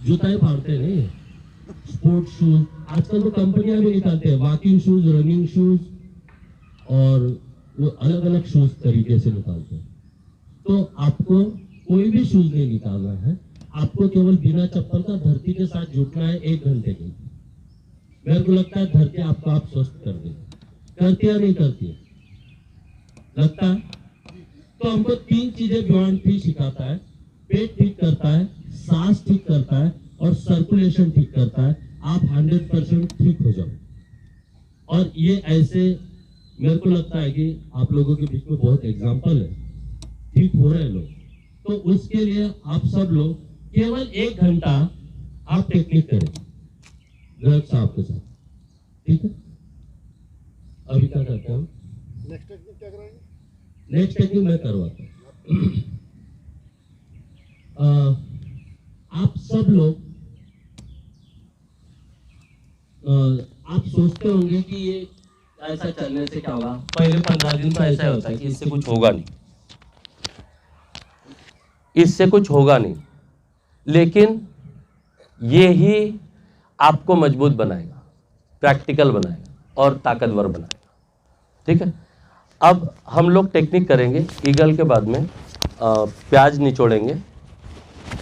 जूता ही फाड़ते नहीं, sports shoes आजकल तो कंपनियां भी निकालते हैं, वॉकिंग शूज, रनिंग शूज और वो अलग अलग शूज तरीके से निकालते हैं। तो आपको कोई भी शूज नहीं निकालना है, आपको केवल बिना चप्पल का धरती के साथ जुटना है 1 घंटे के लिए। मेरे को लगता है धरती आपको आप स्वस्थ कर देगी, करती है नहीं करती है, लगता है। तो हमको 3 चीजें बियॉन्ड ट्री सिखाता है, पेट ठीक करता है, सांस ठीक करता है और सर्कुलेशन ठीक करता है। आप 100% ठीक हो जाओ। और ये ऐसे मेरे को लगता है कि आप लोगों के बीच में बहुत एग्जाम्पल है, ठीक हो रहे हैं लोग। तो उसके लिए आप सब लोग केवल 1 घंटा आप टेक्निक करें घर साहब के साथ, ठीक है। अभी क्या करते हैं, नेक्स्ट टेक्निक क्या कराएंगे? नेक्स्ट टेक्निक मैं करवाता हूँ। आप सब लोग आप सोचते होंगे कि ये ऐसा चलने से क्या होगा, पहले 15 दिन तो ऐसा होता है कि इससे कुछ होगा नहीं, इससे कुछ होगा नहीं, लेकिन ये ही आपको मजबूत बनाएगा, प्रैक्टिकल बनाएगा और ताकतवर बनाएगा, ठीक है। अब हम लोग टेक्निक करेंगे ईगल के बाद में प्याज निचोड़ेंगे।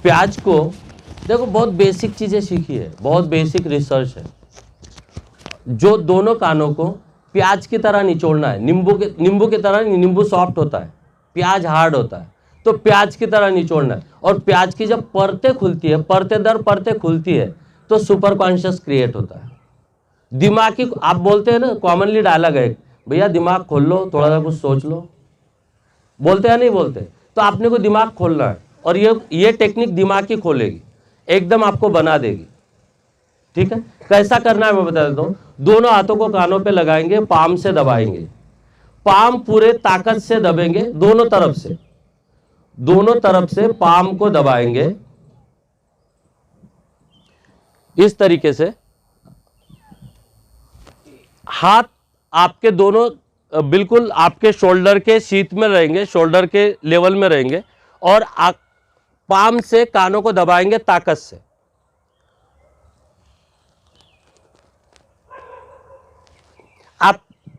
प्याज को देखो बहुत बेसिक चीज़ें सीखी है, बहुत बेसिक रिसर्च है। जो दोनों कानों को प्याज की तरह निचोड़ना है, नींबू की तरह नहीं, नींबू सॉफ्ट होता है, प्याज हार्ड होता है, तो प्याज की तरह निचोड़ना है। और प्याज की जब परतें खुलती है, परतें दर परतें खुलती है, तो सुपर कॉन्शियस क्रिएट होता है। दिमाग की, आप बोलते हैं ना, कॉमनली डायलॉग है, भैया दिमाग खोल लो, थोड़ा सा कुछ सोच लो, बोलते हैं नहीं बोलते? तो आपने को दिमाग खोलना है और ये टेक्निक दिमाग की खोलेगी, एकदम आपको बना देगी, ठीक है। कैसा करना है मैं बता देता हूं। दोनों हाथों को कानों पे लगाएंगे, पाम से दबाएंगे, पाम पूरे ताकत से दबेंगे, दोनों तरफ से पाम को दबाएंगे इस तरीके से। हाथ आपके दोनों बिल्कुल आपके शोल्डर के शीत में रहेंगे, शोल्डर के लेवल में रहेंगे, और पाम से कानों को दबाएंगे ताकत से।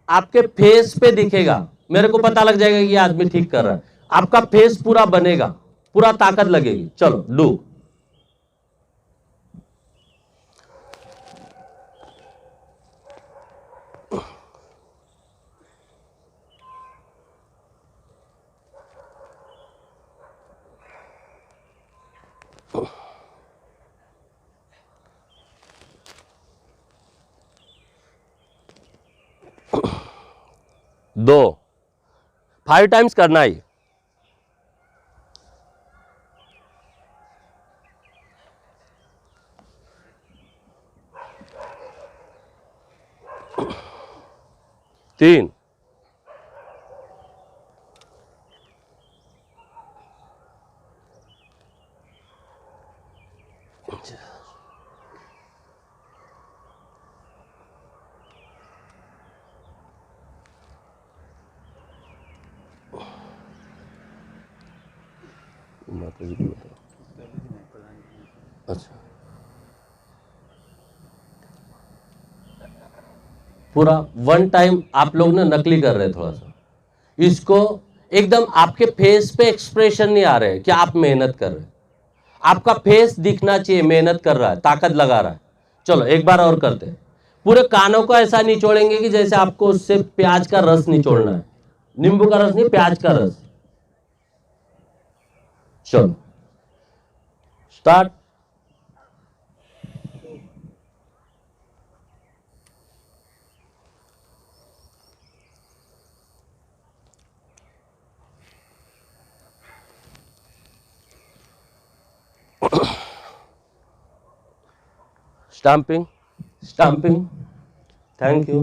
आपके फेस पे दिखेगा, मेरे को पता लग जाएगा कि ये आदमी ठीक कर रहा है। आपका फेस पूरा बनेगा, पूरा ताकत लगेगी। चलो डू। दो 5 टाइम्स करना है। तीन, अच्छा, पूरा 1 टाइम आप लोग ना नकली कर रहे हैं थोड़ा सा। इसको एकदम आपके फेस पे एक्सप्रेशन नहीं आ रहे हैं कि आप मेहनत कर रहे हैं। आपका फेस दिखना चाहिए मेहनत कर रहा है, ताकत लगा रहा है। चलो एक बार और करते हैं। पूरे कानों को ऐसा निचोड़ेंगे कि जैसे आपको उससे प्याज का रस निचोड़ना है, नींबू का रस नहीं, प्याज का रस। चलो start. Stamping, stamping, thank you.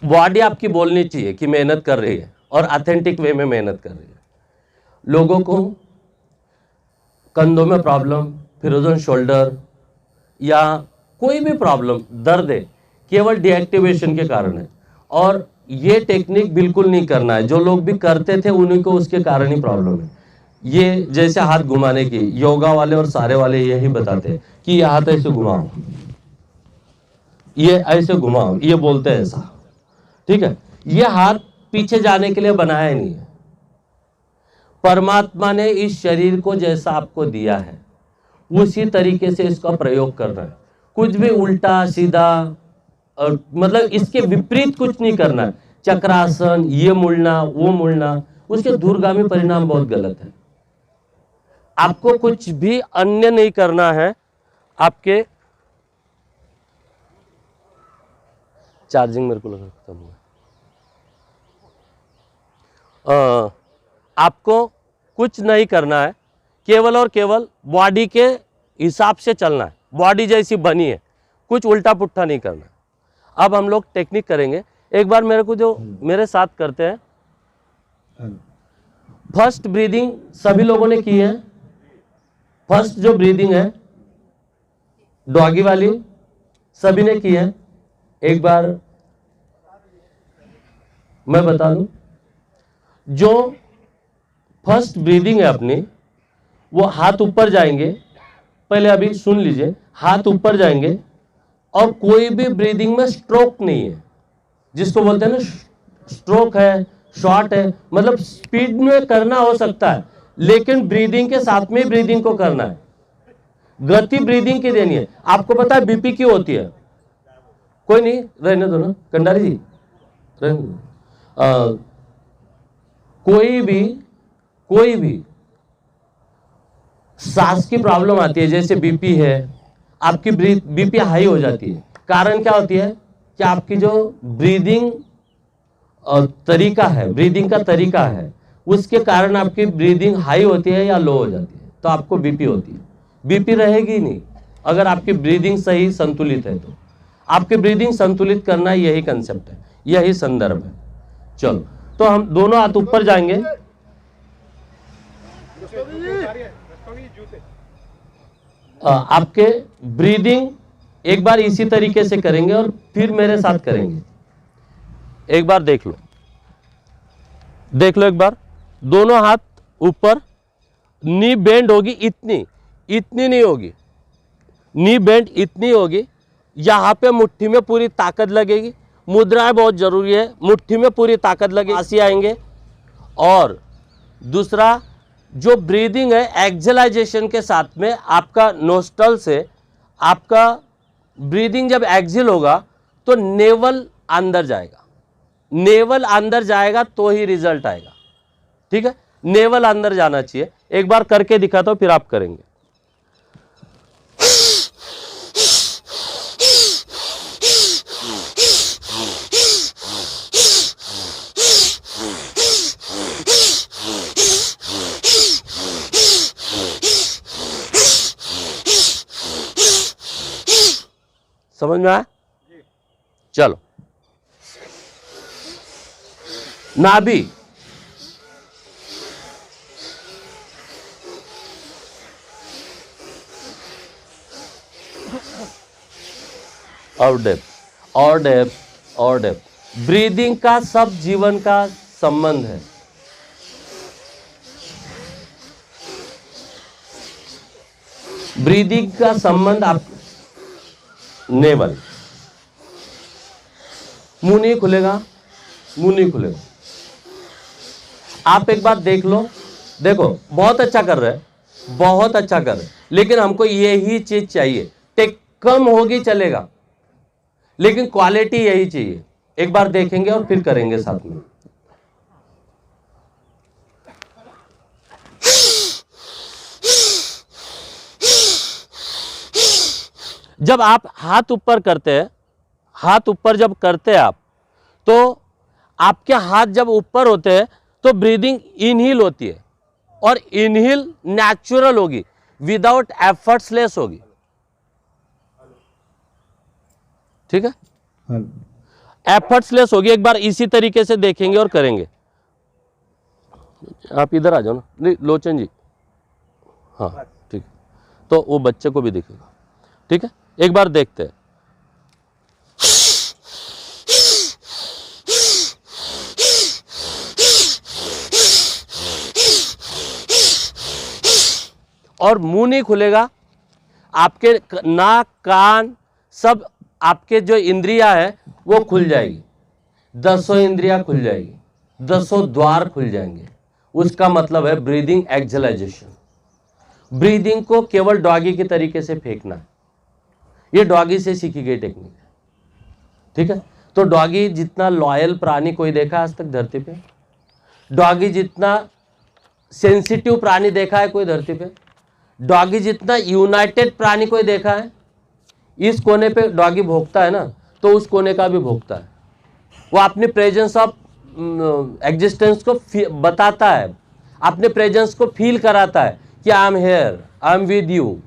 Body आपकी बोलनी चाहिए कि मेहनत कर रही है और ऑथेंटिक वे में मेहनत कर रही है। लोगों को कंधों में प्रॉब्लम, फ्रोजन शोल्डर या कोई भी प्रॉब्लम, दर्द है, केवल डीएक्टिवेशन के कारण है। और ये टेक्निक बिल्कुल नहीं करना है। जो लोग भी करते थे उन्हीं को उसके कारण ही प्रॉब्लम है। ये जैसे हाथ घुमाने की योगा वाले और सारे वाले यही बताते हैं कि ये हाथ ऐसे घुमाओ, ये ऐसे घुमाओ, ये बोलते हैं ऐसा, ठीक है। ये हाथ पीछे जाने के लिए बनाया ही नहीं है। परमात्मा ने इस शरीर को जैसा आपको दिया है उसी तरीके से इसका प्रयोग करना है। कुछ भी उल्टा सीधा और मतलब इसके विपरीत कुछ नहीं करना है। चक्रासन, ये मुड़ना वो मुड़ना, उसके दूरगामी परिणाम बहुत गलत है। आपको कुछ भी अन्य नहीं करना है। आपके चार्जिंग मेरे को लगा खत्म हुआ। आपको कुछ नहीं करना है, केवल और केवल बॉडी के हिसाब से चलना है। बॉडी जैसी बनी है, कुछ उल्टा पुट्ठा नहीं करना है। अब हम लोग टेक्निक करेंगे। एक बार मेरे को जो मेरे साथ करते हैं, फर्स्ट ब्रीदिंग सभी लोगों ने की है। फर्स्ट जो ब्रीदिंग है डॉगी वाली सभी ने की है। एक बार मैं बता दूं, जो फर्स्ट ब्रीदिंग है अपनी, वो हाथ ऊपर जाएंगे। पहले अभी सुन लीजिए, हाथ ऊपर जाएंगे और कोई भी ब्रीदिंग में स्ट्रोक नहीं है। जिसको बोलते हैं ना स्ट्रोक है, शॉर्ट है, मतलब स्पीड में करना हो सकता है लेकिन ब्रीदिंग के साथ में ब्रीदिंग को करना है। गति ब्रीदिंग की देनी है। आपको पता है बीपी क्यों होती है? कोई नहीं, रहने दो ना कंडारी जी, रहने दो। कोई भी सांस की प्रॉब्लम आती है, जैसे बीपी है, आपकी बीपी हाई हो जाती है। कारण क्या होती है कि आपकी जो ब्रीदिंग तरीका है, ब्रीदिंग का तरीका है, उसके कारण आपकी ब्रीदिंग हाई होती है या लो हो जाती है, तो आपको बीपी होती है। बीपी रहेगी नहीं अगर आपकी ब्रीदिंग सही संतुलित है। तो आपकी ब्रीदिंग संतुलित करना यही कंसेप्ट है, यही संदर्भ है। चलो, तो हम दोनों हाथ ऊपर जाएंगे। आपके ब्रीदिंग एक बार इसी तरीके से करेंगे और फिर मेरे साथ करेंगे। एक बार देख लो एक बार, दोनों हाथ ऊपर, नी बेंड होगी इतनी नहीं होगी, नी बेंड इतनी होगी। यहां पे मुट्ठी में पूरी ताकत लगेगी। मुद्राएं बहुत जरूरी है, मुट्ठी में पूरी ताकत लगेगी, सांस आएंगे। और दूसरा जो ब्रीदिंग है एक्सहेलाइजेशन के साथ में, आपका नोस्ट्रल से आपका ब्रीदिंग जब एक्सहेल होगा तो नेवल अंदर जाएगा। नेवल अंदर जाएगा तो ही रिजल्ट आएगा, ठीक है। नेवल अंदर जाना चाहिए। एक बार करके दिखाता हूं, फिर आप करेंगे। समझ में आया? चलो, नाभि, और डेप्थ और डेप्थ और डेप्थ। ब्रीदिंग का सब जीवन का संबंध है। ब्रीदिंग का संबंध आप नेवल, मुंह नहीं खुलेगा, मुंह नहीं खुलेगा। आप एक बात देख लो, देखो बहुत अच्छा कर रहे हैं, बहुत अच्छा कर रहे हैं, लेकिन हमको यही चीज चाहिए। टेक कम होगी चलेगा, लेकिन क्वालिटी यही चाहिए। एक बार देखेंगे और फिर करेंगे साथ में। जब आप हाथ ऊपर करते हैं, हाथ ऊपर जब करते हैं आप, तो आपके हाथ जब ऊपर होते हैं तो ब्रीदिंग इनहील होती है और इनहील नेचुरल होगी, विदाउट एफर्ट्सलेस होगी, ठीक है। एफर्ट्सलेस होगी। एक बार इसी तरीके से देखेंगे और करेंगे। आप इधर आ जाओ ना, नहीं लोचन जी, हाँ ठीक है। तो वो बच्चे को भी दिखेगा, ठीक है। एक बार देखते हैं। और मुंह नहीं खुलेगा, आपके नाक कान सब आपके जो इंद्रियां है वो खुल जाएगी, 10 इंद्रियां खुल जाएगी, 10 द्वार खुल जाएंगे। उसका मतलब है ब्रीदिंग एक्सहेलाइजेशन। ब्रीदिंग को केवल डॉगी के तरीके से फेंकना है, ये डॉगी से सीखी गई टेक्निक है, ठीक है। तो डॉगी जितना लॉयल प्राणी कोई देखा आज तक धरती पे? डॉगी जितना सेंसिटिव प्राणी देखा है कोई धरती पे? डॉगी जितना यूनाइटेड प्राणी कोई देखा है? इस कोने पे डॉगी भोंकता है ना, तो उस कोने का भी भोंकता है। वो अपनी प्रेजेंस ऑफ एग्जिस्टेंस को बताता है, अपने प्रेजेंस को फील कराता है कि I am here, I am with you.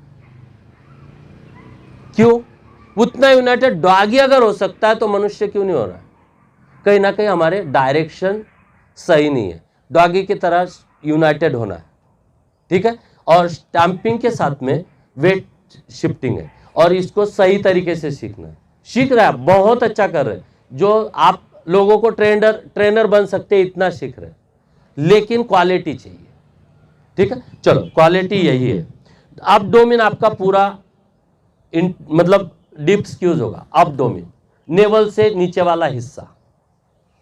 क्यों? उतना यूनाइटेड डॉगी अगर हो सकता है तो मनुष्य क्यों नहीं हो रहा है? कहीं ना कहीं हमारे डायरेक्शन सही नहीं है, डॉगी की तरह यूनाइटेड होना है, ठीक है। और स्टैंपिंग के साथ में वेट शिफ्टिंग है, और इसको सही तरीके से सीखना है। सीख रहा है, बहुत अच्छा कर रहे हैं, जो आप लोगों को ट्रेनर बन सकते हैं, इतना सीख रहे हैं, लेकिन क्वालिटी चाहिए, ठीक है। चलो, क्वालिटी यही है। एब्डोमेन आपका पूरा मतलब डीप स्क्यूज होगा, एब्डोमेन, नेवल से नीचे वाला हिस्सा,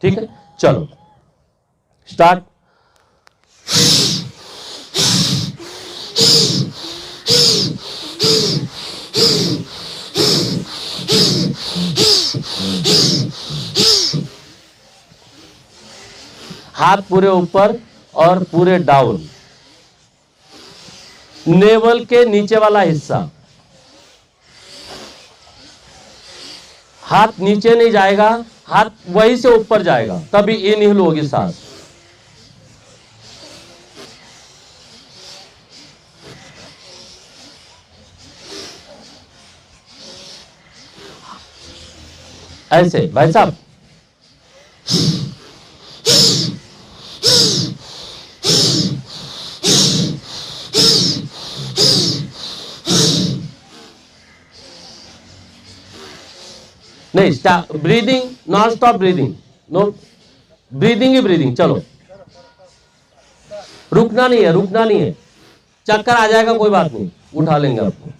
ठीक है। चलो स्टार्ट। हाथ पूरे ऊपर और पूरे डाउन, नेवल के नीचे वाला हिस्सा, हाथ नीचे नहीं जाएगा, हाथ वहीं से ऊपर जाएगा, तभी इनहेल होगी सांस। ऐसे भाई साहब, नहीं, breathing, non stop breathing, no breathing ही ब्रीदिंग। चलो, रुकना नहीं है, रुकना नहीं है, चक्कर आ जाएगा कोई बात नहीं, उठा लेंगे आपको।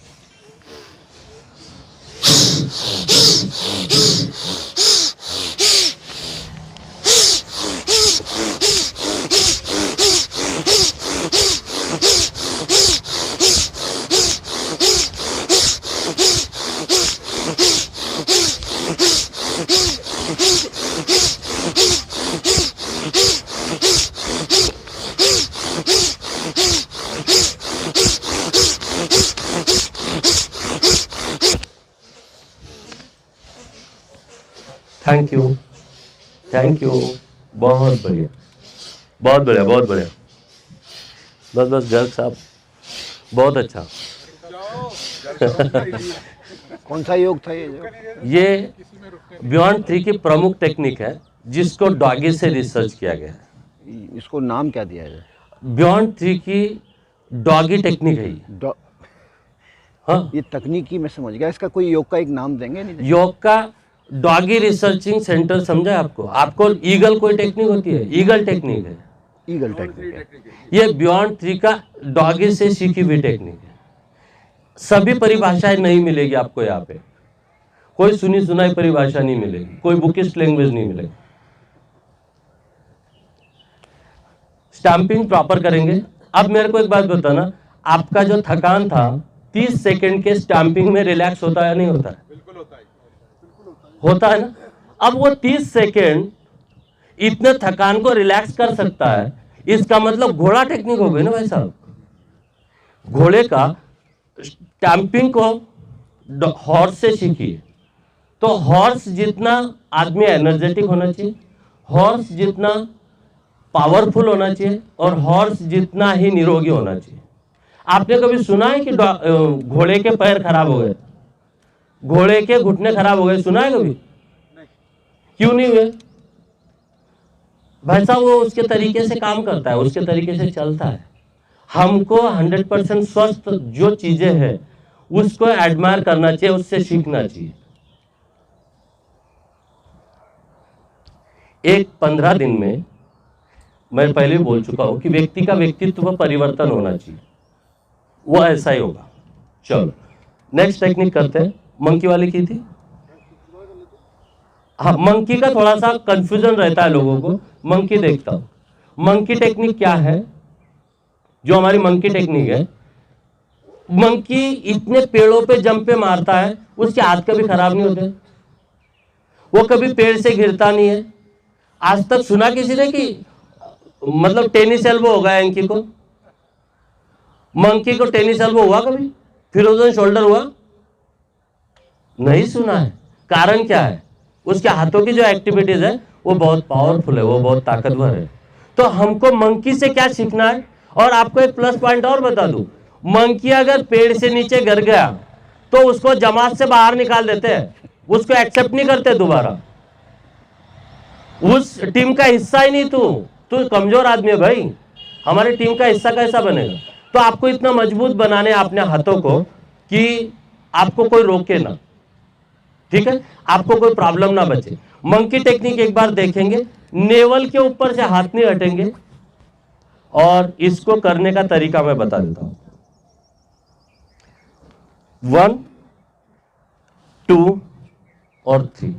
थैंक यू, थैंक यू, बहुत बढ़िया, बहुत बढ़िया, बहुत बढ़िया। बस बस गर्ग साहब, बहुत अच्छा। कौन सा योग था ये जो? ये बियॉन्ड 3 की प्रमुख टेक्निक है, जिसको डॉगी से रिसर्च किया गया है। इसको नाम क्या दिया जाए? बियॉन्ड 3 की डॉगी टेक्निक है ये। हाँ, ये तकनीकी मैं समझ गया, इसका कोई योग का एक नाम देंगे? नहीं, योग का डॉगी रिसर्चिंग सेंटर समझा आपको? आपको ईगल कोई टेक्निक होती है, ईगल टेक्निक है, ईगल टेक्निक है। ये बियॉन्ड 3 का डॉगी से सीखी हुई टेक्निक है। सभी परिभाषाएं नहीं मिलेगी आपको यहाँ पे, कोई सुनी सुनाई परिभाषा नहीं मिलेगी, कोई बुकिस्ट लैंग्वेज नहीं मिलेगी। स्टैंपिंग प्रॉपर करेंगे। अब मेरे को एक बात बताना, आपका जो थकान था 30 सेकंड के स्टैंपिंग में रिलैक्स होता है नहीं होता है? बिल्कुल होता है, होता है ना। अब वो 30 सेकंड इतने थकान को रिलैक्स कर सकता है, इसका मतलब घोड़ा टेक्निक हो गई ना भाई साहब। घोड़े का स्टैंपिंग को हॉर्स से सीखिए, तो हॉर्स जितना आदमी एनर्जेटिक होना चाहिए, हॉर्स जितना पावरफुल होना चाहिए, और हॉर्स जितना ही निरोगी होना चाहिए। आपने कभी सुना है कि घोड़े के पैर खराब हो गए, घोड़े के घुटने खराब हो गए? सुना है कभी? क्यों नहीं हुए भाई साहब? वो उसके तरीके से काम करता है, उसके तरीके से चलता है। हमको 100% स्वस्थ जो चीजें हैं उसको एडमायर करना चाहिए, उससे सीखना चाहिए। एक 15 दिन में, मैं पहले बोल चुका हूं कि व्यक्ति का व्यक्तित्व परिवर्तन होना चाहिए। वो ऐसा ही होगा। चलो नेक्स्ट टेक्निक करते हैं। मंकी वाली की थी। हाँ, मंकी का थोड़ा सा कंफ्यूजन रहता है लोगों को। मंकी देखता हूं, मंकी टेक्निक क्या है? जो हमारी मंकी टेक्निक है, मंकी इतने पेड़ों पे जंपे मारता है, उसके हाथ कभी खराब नहीं होते, वो कभी पेड़ से गिरता नहीं है। आज तक सुना किसी ने कि मतलब टेनिस एल्बो हो गया मंकी को? मंकी को टेनिस एल्बो हुआ कभी? फ्रोजन शोल्डर हुआ? नहीं सुना है। कारण क्या है? उसके हाथों की जो एक्टिविटीज है वो बहुत पावरफुल है, वो बहुत ताकतवर है। तो हमको मंकी से क्या सीखना है? और आपको एक प्लस पॉइंट और बता दूं, मंकी अगर पेड़ से नीचे गिर गया तो उसको जमात से बाहर निकाल देते हैं, उसको एक्सेप्ट नहीं करते दोबारा। उस टीम का हिस्सा ही नहीं, तू कमजोर आदमी है भाई, हमारी टीम का हिस्सा कैसा बनेगा? तो आपको इतना मजबूत बनाने अपने हाथों को कि आपको कोई रोके ना, ठीक है, आपको कोई प्रॉब्लम ना बचे। मंकी टेक्निक एक बार देखेंगे, नेवल के ऊपर से हाथ नहीं हटेंगे, और इसको करने का तरीका मैं बता देता हूं। 1 2 और 3,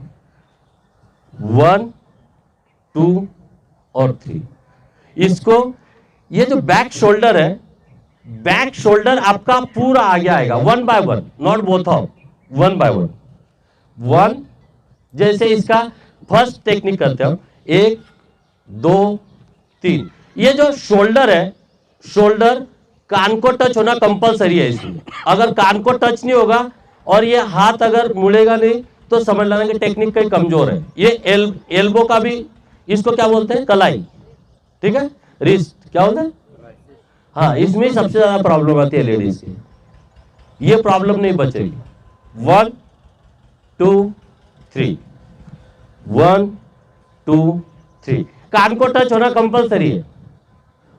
1 2 और 3। इसको, ये जो बैक शोल्डर है, बैक शोल्डर आपका पूरा आगे आएगा, 1 by 1, not both of, 1 by 1। 1, जैसे इसका फर्स्ट टेक्निक करते हो, 1 2 3। ये जो शोल्डर है, शोल्डर कान को टच होना कंपलसरी है इसमें। अगर कान को टच नहीं होगा और ये हाथ अगर मुड़ेगा नहीं तो समझ लेना कि टेक्निक कहीं कमजोर है। ये एल्बो का भी, इसको क्या बोलते हैं? कलाई, ठीक है, रिस्ट क्या बोलते हैं? हाँ, इसमें सबसे ज्यादा प्रॉब्लम आती है लेडीज की। ये प्रॉब्लम नहीं बचेगी। 1 2 3, 1 2 3। कान को टच होना कंपलसरी है।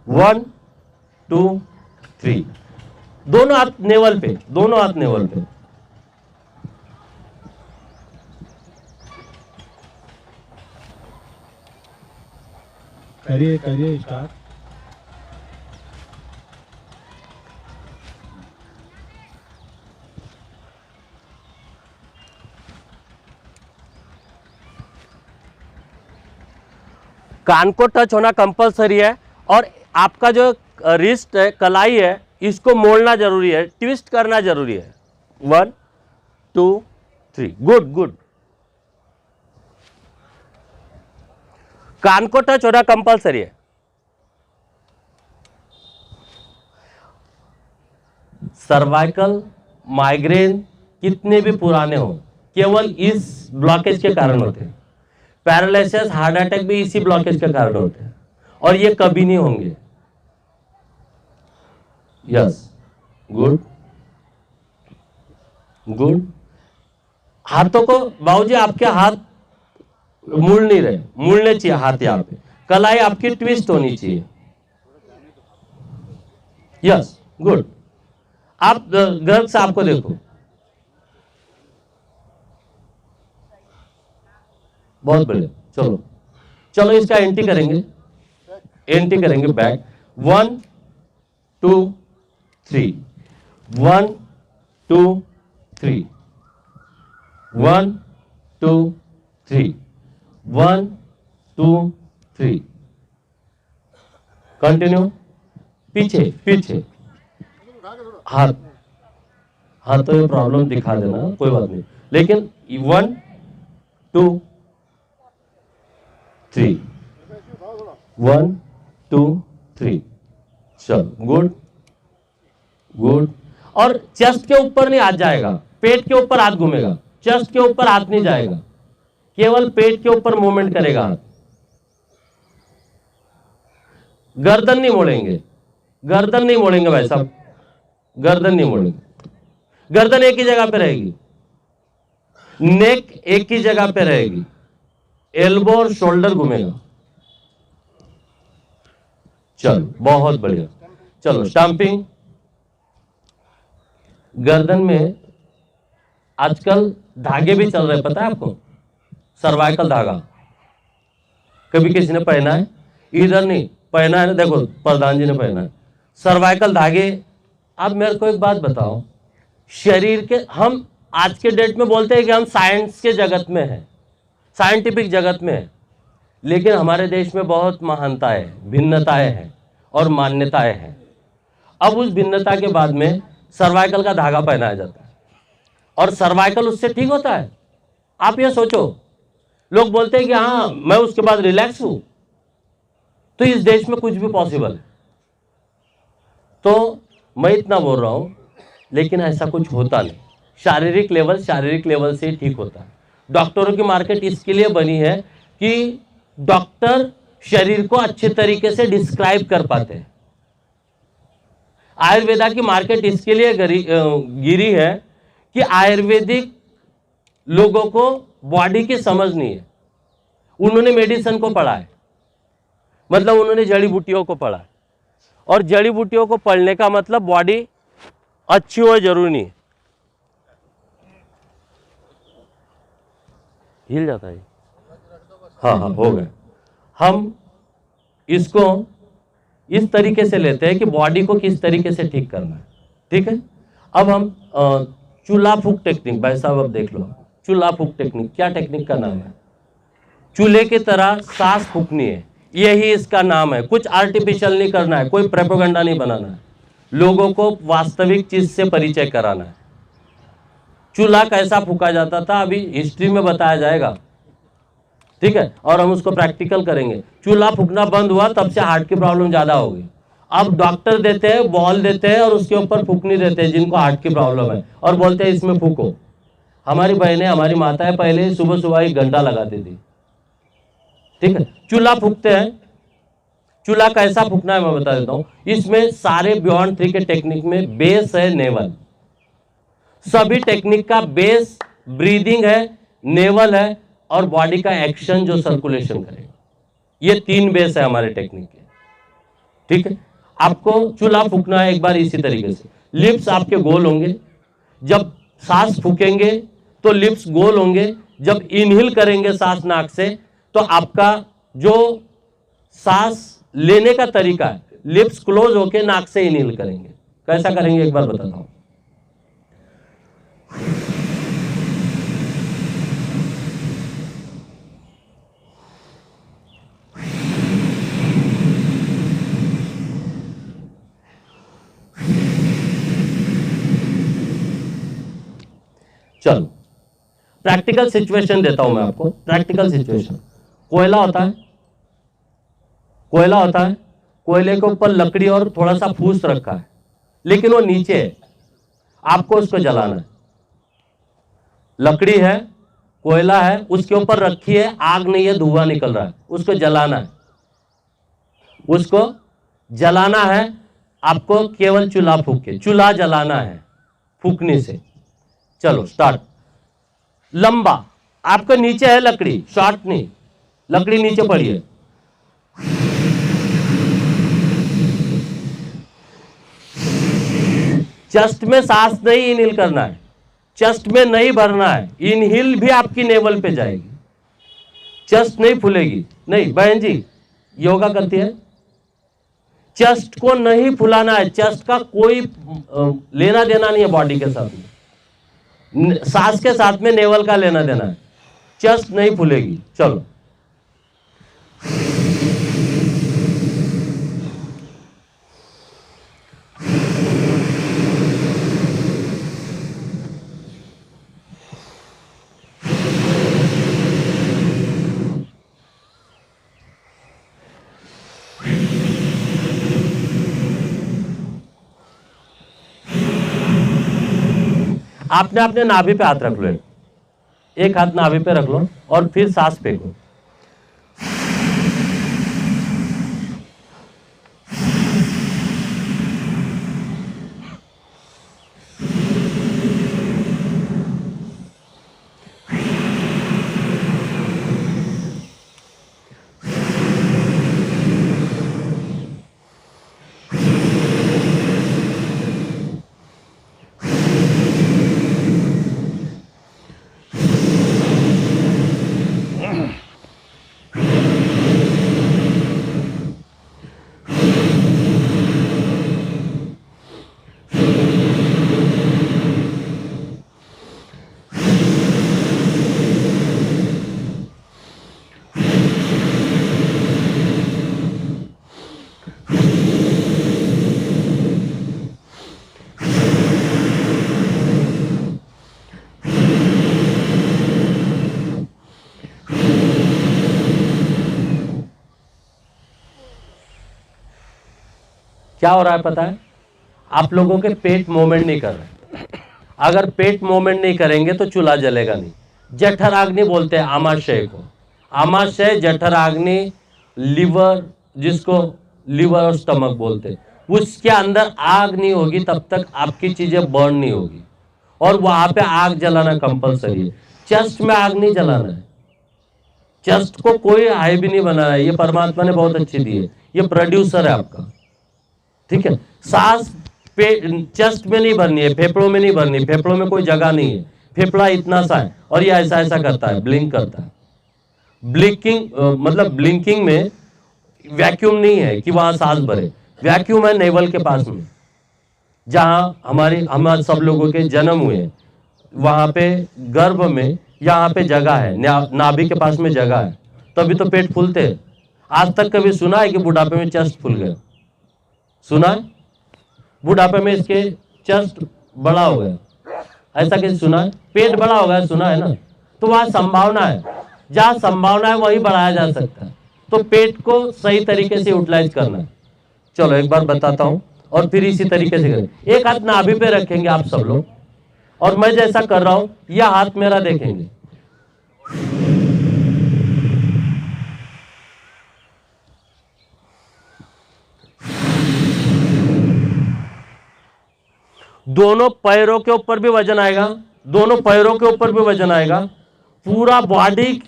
1 2 3, दोनों हाथ नेवल पे, दोनों हाथ नेवल पे। करिए स्टार्ट। कान को टच होना कंपलसरी है, और आपका जो रिस्ट है, कलाई है, इसको मोड़ना जरूरी है, ट्विस्ट करना जरूरी है। 1 2 3, गुड गुड। कान को टच होना कंपलसरी है। सर्वाइकल, माइग्रेन कितने भी पुराने हो, केवल इस ब्लॉकेज के कारण होते हैं। पैरालिसिस, हार्ट अटैक भी इसी ब्लॉकेज के कारण होते हैं, और ये कभी नहीं होंगे। Yes, good good. हाथों को, बाबूजी आपके हाथ मुड़ नहीं रहे, मुड़ने चाहिए हाथ यहाँ पे। कलाई आपकी ट्विस्ट होनी चाहिए। Yes, good. आप गर्ग से आपको देखो, बहुत बढ़िया। चलो चलो, इसका एंटी करेंगे, एंटी करेंगे बैक। 1 2 3, 1 2 3, 1 2 3, 1 2 3। कंटिन्यू, पीछे पीछे। हाथ, हाँ तो ये प्रॉब्लम दिखा देना, कोई बात नहीं, लेकिन 1 2 3, 1 2 3। चल, गुड गुड। और चेस्ट के ऊपर नहीं हाथ जाएगा, पेट के ऊपर हाथ घूमेगा, चेस्ट के ऊपर हाथ नहीं जाएगा, केवल पेट के ऊपर मूवमेंट करेगा हाथ। गर्दन नहीं मोड़ेंगे, गर्दन नहीं मोड़ेंगे भाई साहब, गर्दन नहीं मोड़ेंगे। गर्दन एक ही जगह पे रहेगी, नेक एक ही जगह पे रहेगी, एल्बो और शोल्डर घूमेगा। चलो, बहुत बढ़िया। चलो, स्टैंपिंग। गर्दन में आजकल धागे भी चल रहे, पता है आपको? सर्वाइकल धागा कभी किसी ने पहना है? इधर नहीं पहना है ना, देखो प्रधान जी ने पहना है। सर्वाइकल धागे अब मेरे को एक बात बताओ, शरीर के, हम आज के डेट में बोलते हैं कि हम साइंस के जगत में हैं, साइंटिफिक जगत में हैं, लेकिन हमारे देश में बहुत महानताएं, भिन्नताएं हैं और मान्यताएं हैं। अब उस भिन्नता के बाद में सर्वाइकल का धागा पहनाया जाता है और सर्वाइकल उससे ठीक होता है। आप ये सोचो, लोग बोलते हैं कि हाँ मैं उसके बाद रिलैक्स हूं, तो इस देश में कुछ भी पॉसिबल है। तो मैं इतना बोल रहा हूं, लेकिन ऐसा कुछ होता नहीं। शारीरिक लेवल से ही ठीक होता है। डॉक्टरों की मार्केट इसके लिए बनी है कि डॉक्टर शरीर को अच्छे तरीके से डिस्क्राइब कर पाते हैं। आयुर्वेदा की मार्केट इसके लिए गिरी है कि आयुर्वेदिक लोगों को बॉडी की समझ नहीं है। उन्होंने मेडिसिन को पढ़ा है, मतलब उन्होंने जड़ी बूटियों को पढ़ा है, और जड़ी बूटियों को पढ़ने का मतलब बॉडी अच्छी हो जरूरी नहीं है। हिल जाता है। हाँ हो गए। हम इसको इस तरीके से लेते हैं कि बॉडी को किस तरीके से ठीक करना है। ठीक है, अब हम चूल्हा फूक टेक्निक, भाई साहब अब देख लो, चूल्हा फूक टेक्निक, क्या टेक्निक का नाम है? चूल्हे की तरह सांस फूकनी है, यही इसका नाम है। कुछ आर्टिफिशियल नहीं करना है, कोई प्रोपेगेंडा नहीं बनाना है, लोगों को वास्तविक चीज से परिचय कराना है। चूल्हा कैसा फूका जाता था अभी हिस्ट्री में बताया जाएगा, ठीक है, और हम उसको प्रैक्टिकल करेंगे। चूल्हा फूकना बंद हुआ तब से हार्ट की प्रॉब्लम ज्यादा हो गई। अब डॉक्टर देते हैं, बॉल देते हैं और उसके ऊपर फूकनी देते हैं जिनको हार्ट की प्रॉब्लम है, और बोलते हैं इसमें फूको। हमारी बहनें, हमारी माताएं पहले सुबह सुबह 1 घंटा लगाती थी। ठीक है, चूल्हा फूकते हैं। चूल्हा कैसा फूकना है मैं बता देता हूं। इसमें सारे बियॉन्ड 3 के टेक्निक में बेस है नेवल। सभी टेक्निक का बेस ब्रीदिंग है, नेवल है, और बॉडी का एक्शन जो सर्कुलेशन करेगा। ये 3 बेस है हमारे टेक्निक के। ठीक है, आपको चूल्हा फूकना है एक बार इसी तरीके से। लिप्स आपके गोल होंगे, जब सांस फूकेंगे तो लिप्स गोल होंगे। जब इनहेल करेंगे सांस नाक से, तो आपका जो सांस लेने का तरीका है, लिप्स क्लोज होके नाक से इनहेल करेंगे। कैसा करेंगे एक बार बताता हूं। चलो प्रैक्टिकल सिचुएशन देता हूं मैं आपको। प्रैक्टिकल सिचुएशन, कोयला होता है, कोयला होता है, कोयले के ऊपर लकड़ी और थोड़ा सा फूस रखा है, लेकिन वो नीचे है, आपको उसको जलाना है। लकड़ी है, कोयला है, उसके ऊपर रखी है, आग नहीं है, धुआं निकल रहा है, उसको जलाना है। उसको जलाना है आपको, केवल चूल्हा फूक के चूल्हा जलाना है फूकने से। चलो स्टार्ट। लंबा, आपके नीचे है लकड़ी, शॉर्ट नहीं, लकड़ी नीचे पड़ी है। चेस्ट में सांस नहीं इनहेल करना है, चेस्ट में नहीं भरना है। इनहेल भी आपकी नेवल पे जाएगी, चेस्ट नहीं फूलेगी। नहीं बहन जी योगा करती है, चेस्ट को नहीं फुलाना है, चेस्ट का कोई लेना देना नहीं है बॉडी के साथ में। सांस के साथ में नेवल का लेना देना है, चेस्ट नहीं फूलेगी। चलो आपने अपने नाभि पे हाथ रख लो, एक हाथ नाभि पे रख लो और फिर सांस फेंको। क्या हो रहा है पता है? आप लोगों के पेट मूवमेंट नहीं कर रहे। अगर पेट मूवमेंट नहीं करेंगे तो चूल्हा जलेगा नहीं। जठराग्नि बोलते हैं आमाशय को। आमाशय, जठराग्नि, लिवर, जिसको लिवर और स्टमक बोलते हैं, उसके अंदर आग नहीं होगी तब तक आपकी चीजें बर्न नहीं होगी। और वहां पे आग जलाना कंपलसरी है। चेस्ट में आग नहीं जलाना है। चेस्ट को कोई हाई भी नहीं बनाना है। ये परमात्मा ने बहुत अच्छी दी है। ये प्रोड्यूसर है आपका, ठीक है। सांस चेस्ट में नहीं भरनी है, फेफड़ों में नहीं भरनी। फेफड़ों में कोई जगह नहीं है। फेफड़ा इतना सा है और ये ऐसा ऐसा करता है, ब्लिंक करता है। ब्लिंकिंग मतलब ब्लिंकिंग में वैक्यूम नहीं है कि वहां सांस भरे। वैक्यूम है नेवल के पास में, जहां हमारे सब लोगों के जन्म हुए। वहां पे गर्भ में यहाँ पे जगह है, नाभि के पास में जगह है, तभी तो पेट फूलते हैं। आज तक कभी सुना है कि बुढ़ापे में चेस्ट फूल गया? सुना है? बुढ़ापे में इसके चेस्ट बड़ा हो गया, ऐसा किसी सुना है? पेट बड़ा हो गया, सुना है ना? तो वहां संभावना है, जहां संभावना है वही बढ़ाया जा सकता है। तो पेट को सही तरीके से यूटिलाइज करना है। चलो एक बार बताता हूं और फिर इसी तरीके से करें। एक हाथ नाभि पे रखेंगे आप सब लोग, और मैं जैसा कर रहा हूं यह हाथ मेरा देखेंगे। दोनों पैरों के ऊपर भी वजन आएगा, दोनों पैरों के ऊपर भी वजन आएगा। पूरा बॉडी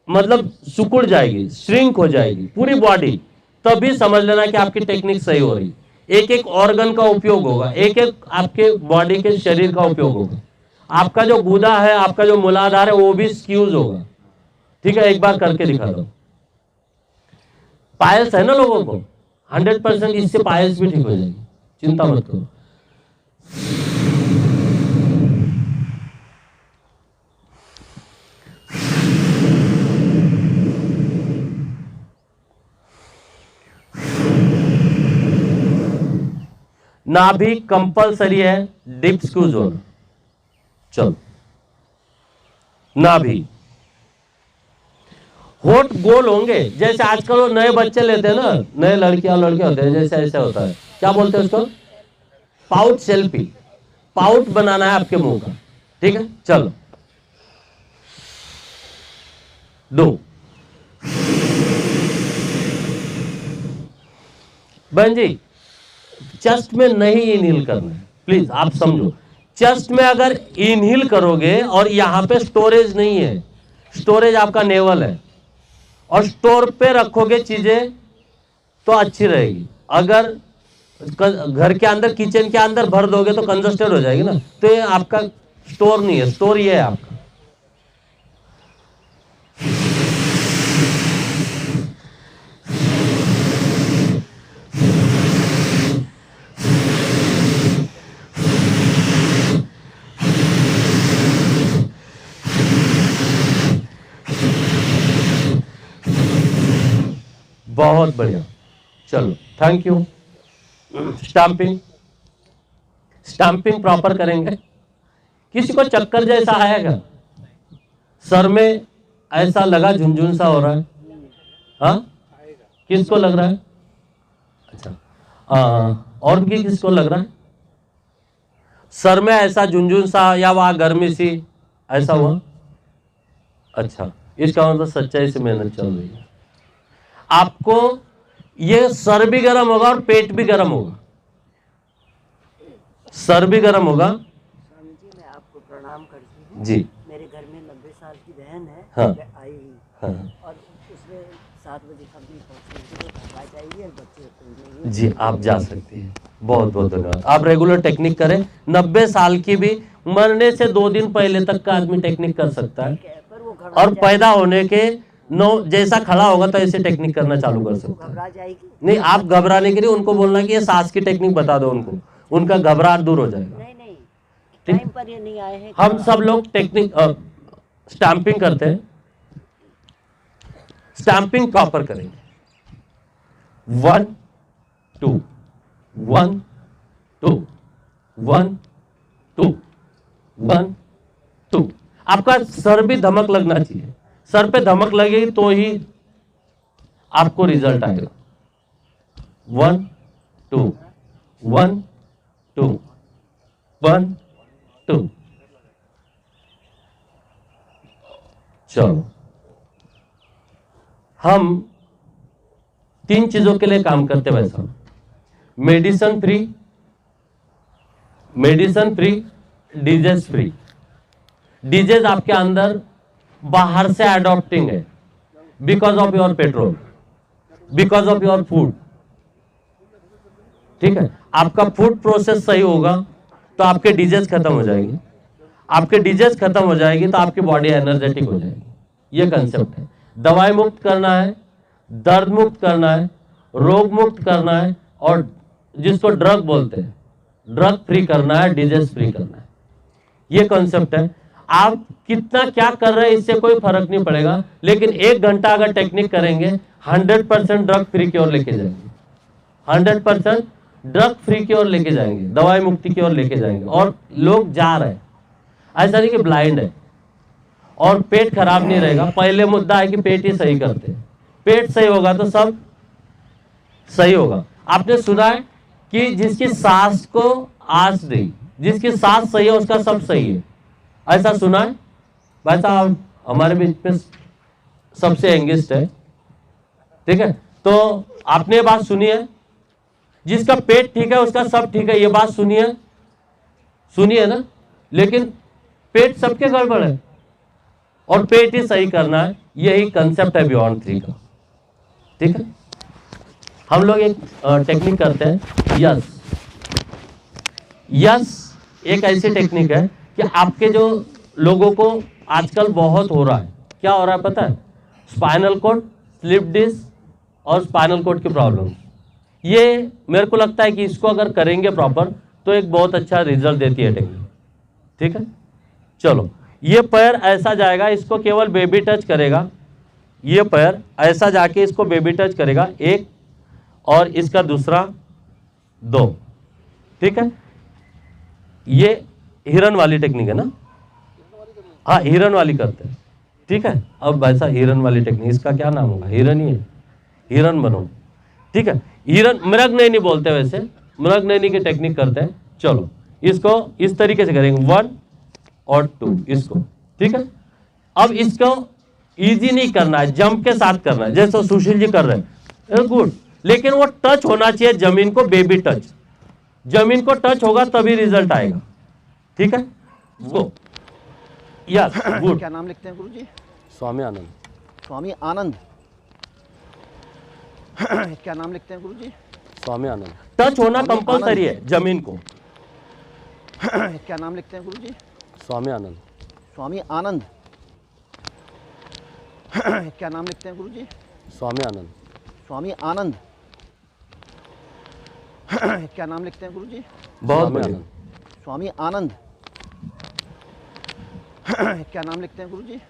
मतलब सिकुड़ जाएगी, श्रिंक हो जाएगी पूरी बॉडी। तभी समझ लेना कि आपकी टेक्निक सही हो रही। एक एक ऑर्गन का उपयोग होगा, एक एक आपके बॉडी के शरीर का उपयोग होगा। आपका जो गुदा है, आपका जो मूलाधार है, वो भी स्क्यूज होगा, ठीक है। एक बार करके दिखा दो। पायल्स है ना लोगों को, 100% इससे पायल्स भी ठीक हो जाएगी, चिंता मत करो। नाभि कंपलसरी है, डिप स्क्यूज होना। चलो, नाभि। होठ गोल होंगे, जैसे आजकल वो नए बच्चे लेते हैं ना, नए लड़कियां लड़के होते हैं, जैसे ऐसे होता है, क्या बोलते हैं उसको? Pout selfie. पाउट बनाना है आपके मुंह का, ठीक है। चलो, दो। बहन जी, चेस्ट में नहीं इनहेल करना है, प्लीज आप समझो। चेस्ट में अगर इनहेल करोगे और यहां पे स्टोरेज नहीं है, स्टोरेज आपका नेवल है, और स्टोर पे रखोगे चीजें तो अच्छी रहेगी। अगर घर के अंदर, किचन के अंदर भर दोगे तो कंजस्टेड हो जाएगी ना। तो ये आपका स्टोर नहीं है, स्टोर ये है आपका। बहुत बढ़िया, चलो thank you. Stamping, stamping proper करेंगे। किसी को चक्कर जैसा आएगा, सर में ऐसा लगा झुनझुन सा हो रहा है, हाँ? किसको लग रहा है? अच्छा, और भी किसको लग रहा है? सर में ऐसा झुनझुन सा, या वहां गर्मी सी ऐसा हुआ? अच्छा, इसका मतलब सच्चाई से मेहनत चल रही है। आपको ये सर भी गर्म होगा और पेट भी गर्म होगा। सर भी गर्म होगा। स्वामी जी, मैं आपको प्रणाम करती हूँ जी। मेरे घर में 90 साल की बहन है, हाँ। वह आई हुई, हाँ। और उसमें 7 बजे कभी पहुँचने तो घर आ जाएगी और बच्चे स्कूल में। जी, आप जा सकती हैं। बहुत बहुत धन्यवाद। आप रेगुलर टेक्निक करें। 90 साल की भी, मरने से 2 दिन पहले तक का आदमी टेक्निक कर सकता है, पर वो घबरा और पैदा होने के जैसा खड़ा होगा तो ऐसे टेक्निक करना चालू कर सकता है। घबरा जाएगी। नहीं, आप घबराने के लिए उनको बोलना कि ये सांस की टेक्निक बता दो उनको, उनका घबराहट दूर हो जाएगा। नहीं नहीं, ठीक। टाइम पर ये नहीं आए हैं। हम सब लोग टेक्निक स्टैंपिंग करते हैं। स्टैंपिंग प्रॉपर करेंगे। 1 2 1 2 1 2 1 2। आपका सर भी धमक लगना चाहिए। सर पे धमक लगेगी तो ही आपको रिजल्ट आएगा। 1 2 1 2 1 2। चलो, हम 3 चीजों के लिए काम करते हैं वैसा। Medicine free, disease free. Disease आपके अंदर बाहर से अडॉप्टिंग है, because of your petrol, because of your food. ठीक है, आपका फूड प्रोसेस सही होगा तो आपके डिजीज खत्म हो जाएंगे, आपके डिजीज खत्म हो जाएगी तो आपकी बॉडी एनर्जेटिक हो जाएगी। ये कंसेप्ट है। दवाई मुक्त करना है, दर्द मुक्त करना है, रोग मुक्त करना है, और जिसको ड्रग बोलते हैं ड्रग फ्री करना है, डिजीज फ्री करना है। ये कॉन्सेप्ट है। आप कितना क्या कर रहे हैं इससे कोई फर्क नहीं पड़ेगा, लेकिन 1 घंटा अगर टेक्निक करेंगे 100% ड्रग फ्री की ओर लेके जाएंगे, 100% ड्रग फ्री की ओर लेके जाएंगे, दवाई मुक्ति की ओर लेके जाएंगे। और लोग जा रहे हैं, ऐसा नहीं कि ब्लाइंड है और पेट खराब नहीं रहेगा। पहले मुद्दा है कि पेट ही सही करते हैं, पेट सही होगा तो सब सही होगा। आपने सुना है कि जिसकी सांस को आस नहीं, जिसकी सांस सही है उसका सब सही है, ऐसा सुना है? वैसा हमारे बीच में सबसे यंगेस्ट है, ठीक है। तो आपने ये बात सुनी है, जिसका पेट ठीक है उसका सब ठीक है, ये बात सुनी है ना। लेकिन पेट सबके गड़बड़ है और पेट ही सही करना है, यही कंसेप्ट है बियॉन्ड 3 का। ठीक है, हम लोग एक टेक्निक करते हैं यस। एक ऐसी टेक्निक है कि आपके जो लोगों को आजकल बहुत हो रहा है, क्या हो रहा है पता है? स्पाइनल कॉर्ड, स्लिप डिस्क और स्पाइनल कॉर्ड की प्रॉब्लम। ये मेरे को लगता है कि इसको अगर करेंगे प्रॉपर तो एक बहुत अच्छा रिजल्ट देती है टेक्निक। ठीक है, चलो, ये पैर ऐसा जाएगा, इसको केवल बेबी टच करेगा। ये पैर ऐसा जाके इसको बेबी टच करेगा, 1 और इसका दूसरा 2। ठीक है, ये हिरन वाली टेक्निक है ना। हाँ, हिरन वाली करते हैं। ठीक है, अब ऐसा हिरन वाली टेक्निक, इसका क्या नाम होगा? हिरन ही है, हिरन बनो। ठीक है, हिरन मृगनयनी बोलते हैं, वैसे मृगनयनी की टेक्निक करते हैं। चलो, इसको इस तरीके से करेंगे, 1 और 2 इसको। ठीक है, अब इसको इजी नहीं करना है, जंप के साथ करना है, जैसे सुशील जी कर रहे हैं, गुड। लेकिन वो टच होना चाहिए जमीन को, बेबी टच। जमीन को टच होगा तभी रिजल्ट आएगा। ठीक है, वो यस, गुड। क्या नाम लिखते हैं गुरुजी? स्वामी आनंद। स्वामी आनंद। क्या नाम लिखते हैं गुरुजी? स्वामी आनंद। टच होना कंपलसरी है जमीन को। क्या नाम लिखते हैं गुरुजी? स्वामी आनंद। स्वामी आनंद। क्या नाम लिखते हैं गुरुजी? स्वामी आनंद। स्वामी आनंद। क्या नाम लिखते हैं गुरुजी? बहुत बढ़िया। स्वामी आनंद। क्या नाम लिखते हैं गुरुजी?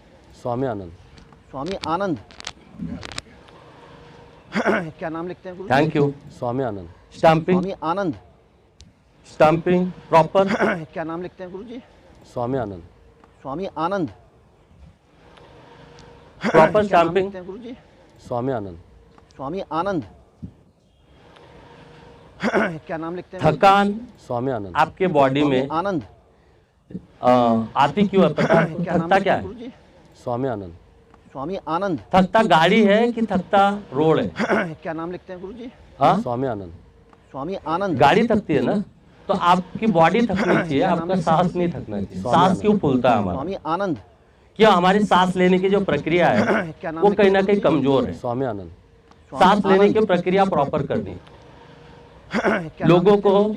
स्वामी आनंद। स्वामी आनंद। क्या नाम लिखते हैं गुरुजी? Thank you. Swami Anand. Stamping. Swami Anand. Stamping proper. क्या नाम लिखते हैं गुरुजी? स्वामी आनंद। स्वामी आनंद। प्रॉपर क्या नाम स्टैंपिंग। लिखते हैं गुरुजी? स्वामी आनंद। स्वामी आनंद। क्या नाम लिखते हैं? थकान स्वामी आनंद आपके बॉडी में आनंद आती क्यों है पता है? क्या नाम थकता क्या लिखते हैं है? गुरुजी? स्वामी आनंद। स्वामी आनंद। थकता गाड़ी है कि थकता रोड है? क्या नाम लिखते हैं गुरुजी? हाँ, स्वामी आनंद। स्वामी आनंद। गाड़ी थकती है ना, तो आपकी बॉडी थकनी चाहिए, आपका सांस नहीं थकना चाहिए। सांस क्यों फूलता है हमारा? स्वामी आनंद। क्या हमारी सांस लेने की जो प्रक्रिया है वो कहीं ना कहीं कमजोर है। स्वामी आनंद। सांस लेने की प्रक्रिया प्रॉपर करनी। लोगों को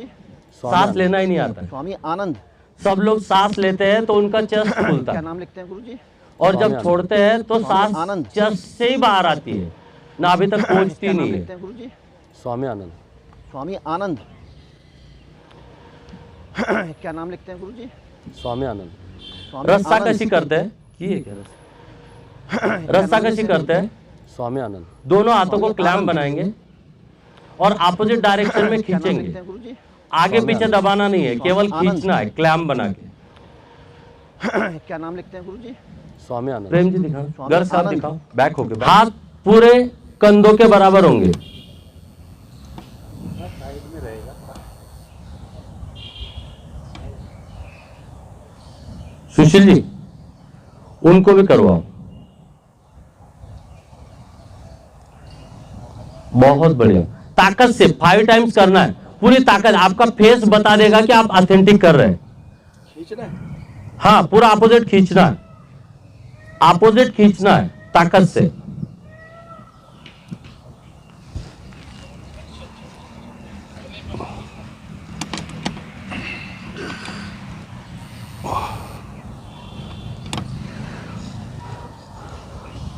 सांस लेना ही नहीं आता। स्वामी आनंद। सब लोग सांस लेते हैं तो उनका चेस्ट खुलता क्या है, नाम लिखते हैं गुरुजी? और जब छोड़ते हैं तो सांस आनंद। चेस्ट से ही बाहर आती है, ना अभी तक पहुंचती नहीं लिखते है। हैं गुरुजी? स्वामी आनंद। स्वामी आनंद। क्या नाम लिखते हैं गुरुजी? स्वामी आनंद। स्वामी रस्सा आनंद। कशी करते हैं? ये क्या रस्सा कशी करते हैं? स्वामी आनंद। दोनों हाथों को क्लैम्प बनाएंगे और अपोजिट डायरेक्शन में क्या नाम खींचेंगे। लिखते हैं गुरुजी? आगे पीछे दबाना नहीं है, केवल खींचना है क्लैम्प बना के। क्या नाम लिखते हैं गुरुजी? स्वामी आनंद। प्रेम जी दिखाओ, स्वामी घर साहब आनंद। दिखाओ, बैक होके। हाथ पूरे कंधों के बराबर होंगे। सुशील जी, उनको भी करवाओ। बहुत बढ़िया, ताकत से 5 टाइम्स करना है, पूरी ताकत। आपका फेस बता देगा कि आप ऑथेंटिक कर रहे हैं। खींचना है। हाँ, पूरा अपोजिट खींचना है, अपोजिट खींचना है ताकत से।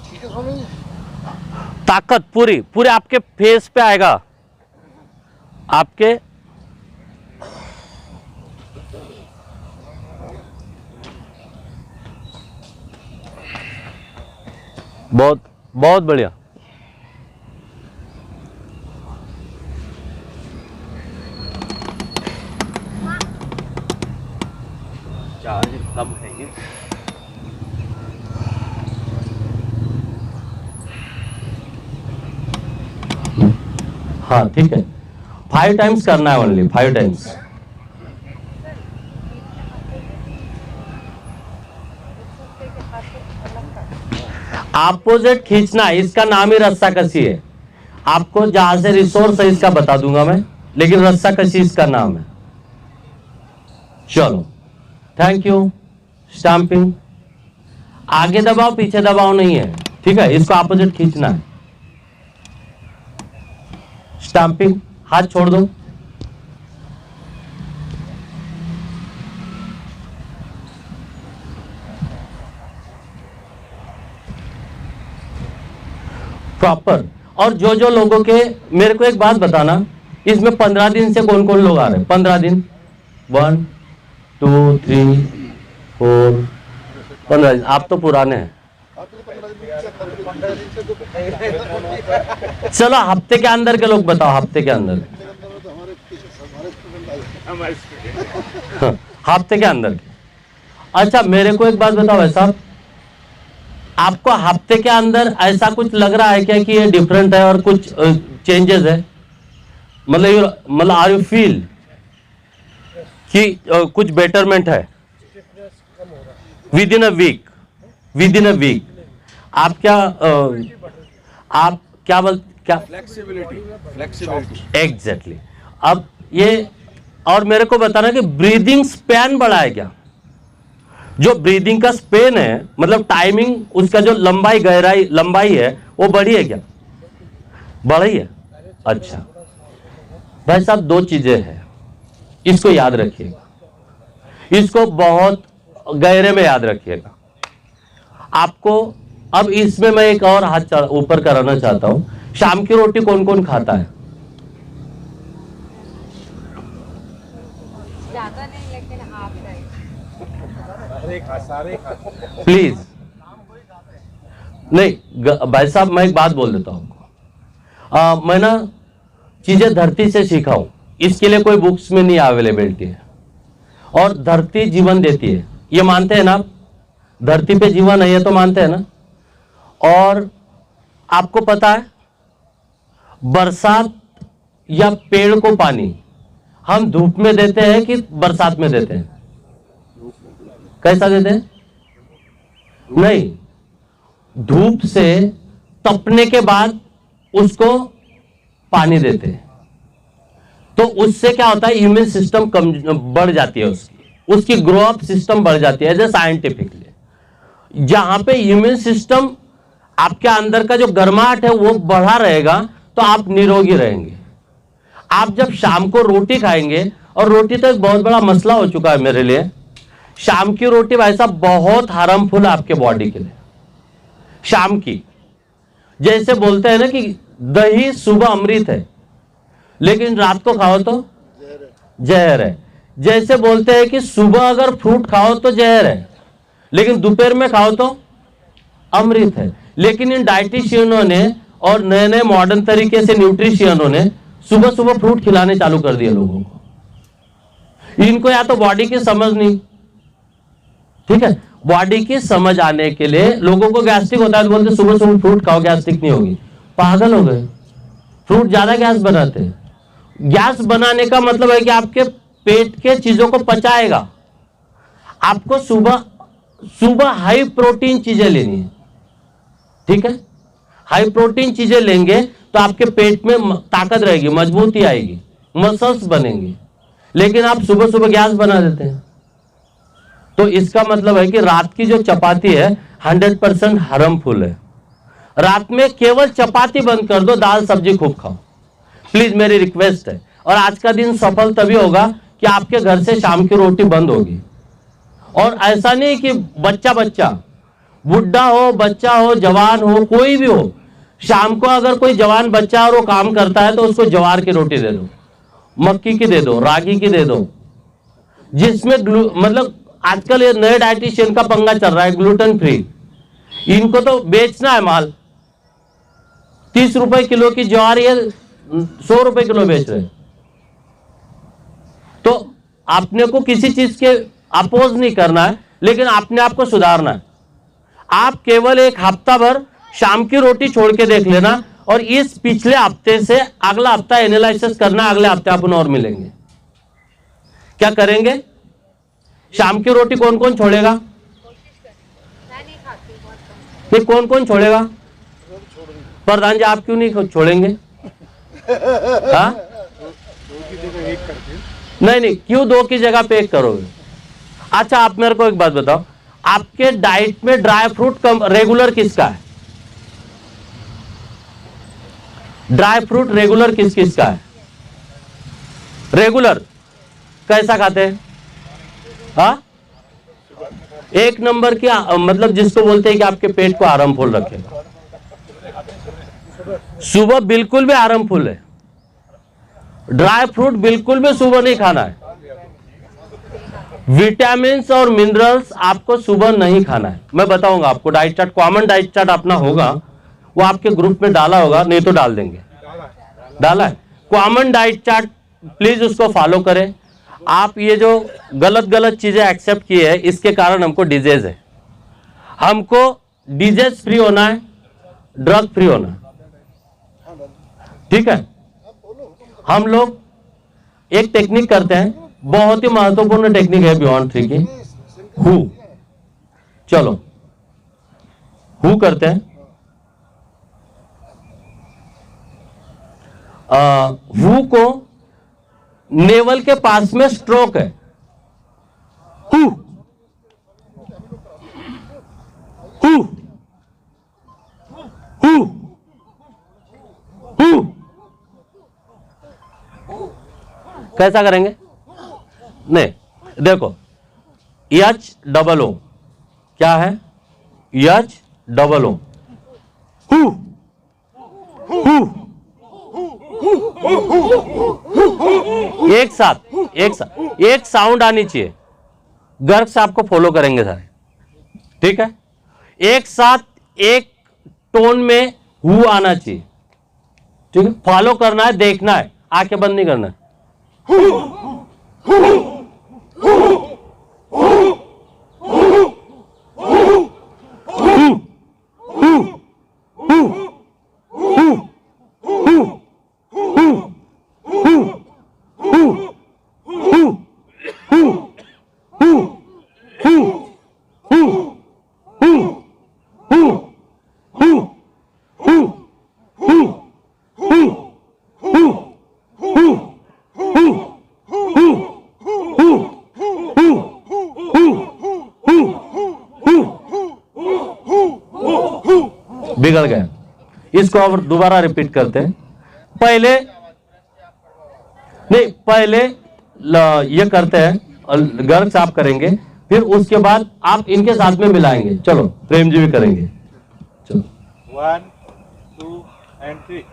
ठीक है स्वामी जी। ताकत पूरी पूरे आपके फेस पे आएगा, आपके बहुत बहुत बढ़िया। चार्ज कम है ये। हाँ ठीक है, 5 टाइम्स करना है, ओनली 5 टाइम्स। अपोजिट खींचना है, इसका नाम ही रस्सा कसी है। आपको जहां से रिसोर्स है इसका बता दूंगा मैं, लेकिन रस्सा कसी इसका नाम है। चलो, थैंक यू। स्टैंपिंग, आगे दबाओ पीछे दबाओ नहीं है, ठीक है, इसको अपोजिट खींचना है। स्टैंपिंग, हाथ छोड़ दो। प्रॉपर। और जो जो लोगों के, मेरे को एक बात बताना, इसमें 15 दिन से कौन कौन लोग आ रहे हैं? 15 दिन, 1 2 3 4 15 दिन। आप तो पुराने हैं। चलो हफ्ते के अंदर के लोग बताओ, हफ्ते के अंदर। हाँ, हफ्ते के अंदर के। अच्छा मेरे को एक बात बताओ भाई साहब, आपको हफ्ते के अंदर ऐसा कुछ लग रहा है क्या कि ये डिफरेंट है और कुछ चेंजेस है? मतलब आर यू फील कि कुछ बेटरमेंट है within a week? Within a week आप क्या आप क्या फ्लेक्सिबिलिटी एग्जैक्टली। अब ये, और मेरे को बताना कि ब्रीदिंग स्पैन बढ़ा है क्या? जो ब्रीदिंग का स्पेन है, मतलब टाइमिंग, उसका जो लंबाई गहराई लंबाई है वो बढ़ी है क्या? बढ़ी है। अच्छा भाई साहब, 2 चीजें हैं, इसको याद रखिएगा, इसको बहुत गहरे में याद रखिएगा। आपको अब इसमें मैं एक और हाथ ऊपर कराना चाहता हूं। शाम की रोटी कौन कौन खाता है? ज्यादा नहीं, लेकिन आप प्लीज नहीं भाई साहब, मैं एक बात बोल देता हूं आपको। मैं ना चीजें धरती से सीखा हूं, इसके लिए कोई बुक्स में नहीं अवेलेबिलिटी है। और धरती जीवन देती है, ये मानते हैं ना आप? धरती पे जीवन है, ये तो मानते हैं ना? और आपको पता है, बरसात या पेड़ को पानी हम धूप में देते हैं कि बरसात में देते हैं? कैसा देते हैं? नहीं, धूप से तपने के बाद उसको पानी देते हैं। तो उससे क्या होता है, इम्यून सिस्टम बढ़ जाती है, उसकी ग्रो अप सिस्टम बढ़ जाती है। एज साइंटिफिकली जहां पे इम्यून सिस्टम, आपके अंदर का जो गर्माहट है वो बढ़ा रहेगा, तो आप निरोगी रहेंगे। आप जब शाम को रोटी खाएंगे, और रोटी तो एक बहुत बड़ा मसला हो चुका है मेरे लिए, शाम की रोटी भाई साहब बहुत हार्मफुल है आपके बॉडी के लिए। शाम की, जैसे बोलते हैं ना कि दही सुबह अमृत है, लेकिन रात को खाओ तो जहर है। जैसे बोलते हैं कि सुबह अगर फ्रूट खाओ तो जहर है, लेकिन दोपहर में खाओ तो अमृत है। लेकिन इन डाइटिशियनों ने और नए नए मॉडर्न तरीके से न्यूट्रिशियनों ने सुबह सुबह फ्रूट खिलाने चालू कर दिए लोगों को। इनको या तो बॉडी की समझ नहीं, ठीक है, बॉडी की समझ आने के लिए लोगों को गैस्ट्रिक होता है तो बोलते सुबह सुबह फ्रूट खाओ, गैस्ट्रिक नहीं होगी। पागल हो गए, फ्रूट ज्यादा गैस बनाते हैं। गैस बनाने का मतलब है कि आपके पेट के चीजों को पचाएगा। आपको सुबह सुबह हाई प्रोटीन चीजें लेनी है, ठीक है। हाई प्रोटीन चीजें लेंगे तो आपके पेट में ताकत रहेगी, मजबूती आएगी, मसल्स बनेंगे। लेकिन आप सुबह सुबह गैस बना देते हैं, तो इसका मतलब है कि रात की जो चपाती है 100% हार्मफुल है। रात में केवल चपाती बंद कर दो, दाल सब्जी खूब खाओ, प्लीज, मेरी रिक्वेस्ट है। और आज का दिन सफल तभी होगा कि आपके घर से शाम की रोटी बंद होगी। और ऐसा नहीं कि बच्चा बच्चा, बुढ़ा हो, बच्चा हो, जवान हो, कोई भी हो, शाम को अगर कोई जवान बच्चा और वो काम करता है तो उसको ज्वार की रोटी दे दो, मक्की की दे दो, रागी की दे दो, जिसमें मतलब आजकल ये नए डाइटिशियन का पंगा चल रहा है, ग्लूटेन फ्री। इनको तो बेचना है माल, 30 रुपए किलो की ज्वार ये 100 रुपए किलो बेच रहे हैं। तो आपने को किसी चीज के अपोज नहीं करना है, लेकिन अपने आप को सुधारना है। आप केवल एक हफ्ता भर शाम की रोटी छोड़ के देख लेना, और इस पिछले हफ्ते से अगला हफ्ता एनालिसिस करना। अगले हफ्ते अपन और मिलेंगे। क्या करेंगे? शाम की रोटी कौन कौन छोड़ेगा? नहीं, कौन कौन छोड़ेगा? प्रधान जी, आप क्यों नहीं छोड़ेंगे? हाँ, नहीं, क्यों 2 की जगह पे 1 करोगे? अच्छा, आप मेरे को एक बात बताओ, आपके डाइट में ड्राई फ्रूट रेगुलर किसका है? ड्राई फ्रूट रेगुलर किस किस का है? रेगुलर कैसा खाते हैं? हाँ, 1 नंबर की, मतलब जिसको बोलते हैं कि आपके पेट को हार्मफुल रखेगा। सुबह बिल्कुल भी हार्मफुल है। ड्राई फ्रूट बिल्कुल भी सुबह नहीं खाना है। विटामिन्स और मिनरल्स आपको सुबह नहीं खाना है। मैं बताऊंगा आपको diet chart, common diet chart अपना होगा, वो आपके ग्रुप में डाला होगा, नहीं तो डाल देंगे। डाला है कॉमन डाइट चार्ट, प्लीज उसको फॉलो करें। आप ये जो गलत चीजें एक्सेप्ट किए हैं, इसके कारण हमको डिजीज है। हमको डिजीज फ्री होना है, ड्रग फ्री होना है, ठीक है। हम लोग एक टेक्निक करते हैं, बहुत ही महत्वपूर्ण टेक्निक है बियॉन्ड 3 की, हु। चलो हु करते हैं। हु को नेवल के पास में स्ट्रोक है, हु हु हु हु। कैसा करेंगे? नहीं, देखो, H-O-O क्या है? H-O-O, who who. एक साथ एक साउंड आनी चाहिए, गर्भ से आपको फॉलो करेंगे सारे, ठीक है। एक साथ एक टोन में हु आना चाहिए, ठीक है। फॉलो करना है, देखना है, आंखें बंद नहीं करना है। बिगड़ गया। इसको और दोबारा रिपीट करते हैं। पहले ये करते हैं, गर्भ साफ करेंगे, फिर उसके बाद आप इनके साथ में मिलाएंगे। चलो, प्रेम जी भी करेंगे। चलो, 1 2 and 3।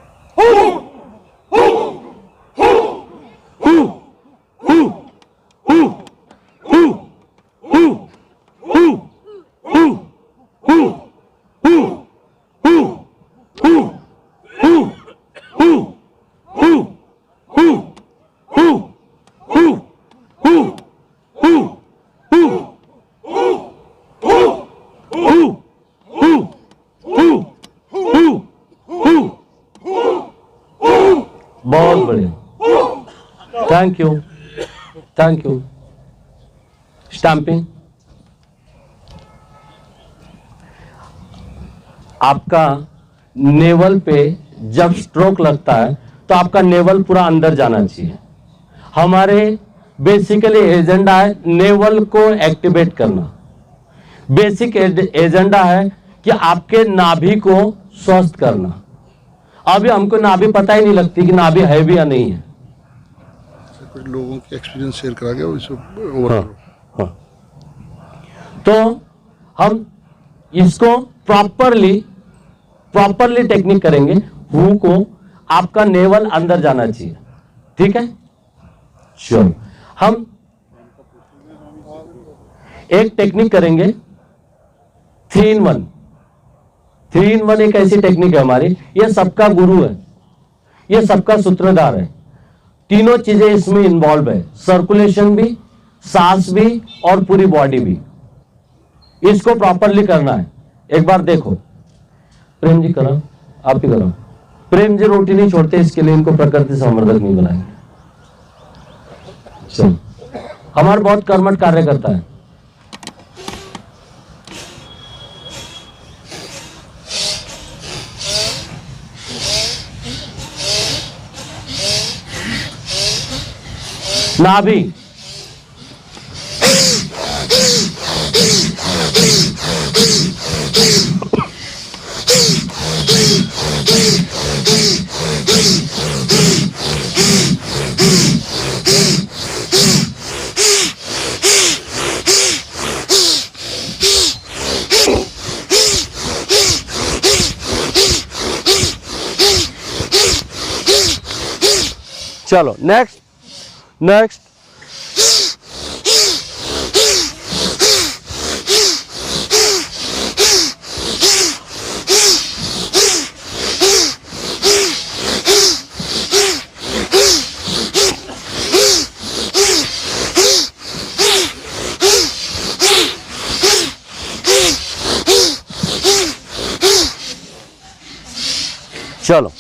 बहुत बढ़िया, thank you, thank you. Stamping. आपका नेवल पे जब स्ट्रोक लगता है तो आपका नेवल पूरा अंदर जाना चाहिए। हमारे बेसिकली एजेंडा है नेवल को एक्टिवेट करना। बेसिक एजेंडा है कि आपके नाभि को स्वस्थ करना। अभी हमको नाभि पता ही नहीं लगती कि नाभि है भी या नहीं है। कुछ लोगों के एक्सपीरियंस शेयर करा गया उसको ओवर करो। हाँ। तो हम इसको प्रॉपरली टेक्निक करेंगे। हु को आपका नेवल अंदर जाना चाहिए, ठीक है। चलो हम एक टेक्निक करेंगे 3-in-1। 3-in-1 एक ऐसी टेक्निक है हमारी, ये सबका गुरु है, ये सबका सूत्रधार है। तीनों चीजें इसमें इन्वॉल्व है, सर्कुलेशन भी, सांस भी और पूरी बॉडी भी। इसको प्रॉपरली करना है। एक बार देखो, प्रेम जी करो, आप ही करो। प्रेम जी रोटी नहीं छोड़ते, इसके लिए इनको प्रकृति संवर्धक नहीं बनाएंगे। चलो, हमारा बहुत कर्मठ कार्य करता है। नाभि, चलो नेक्स्ट। चलो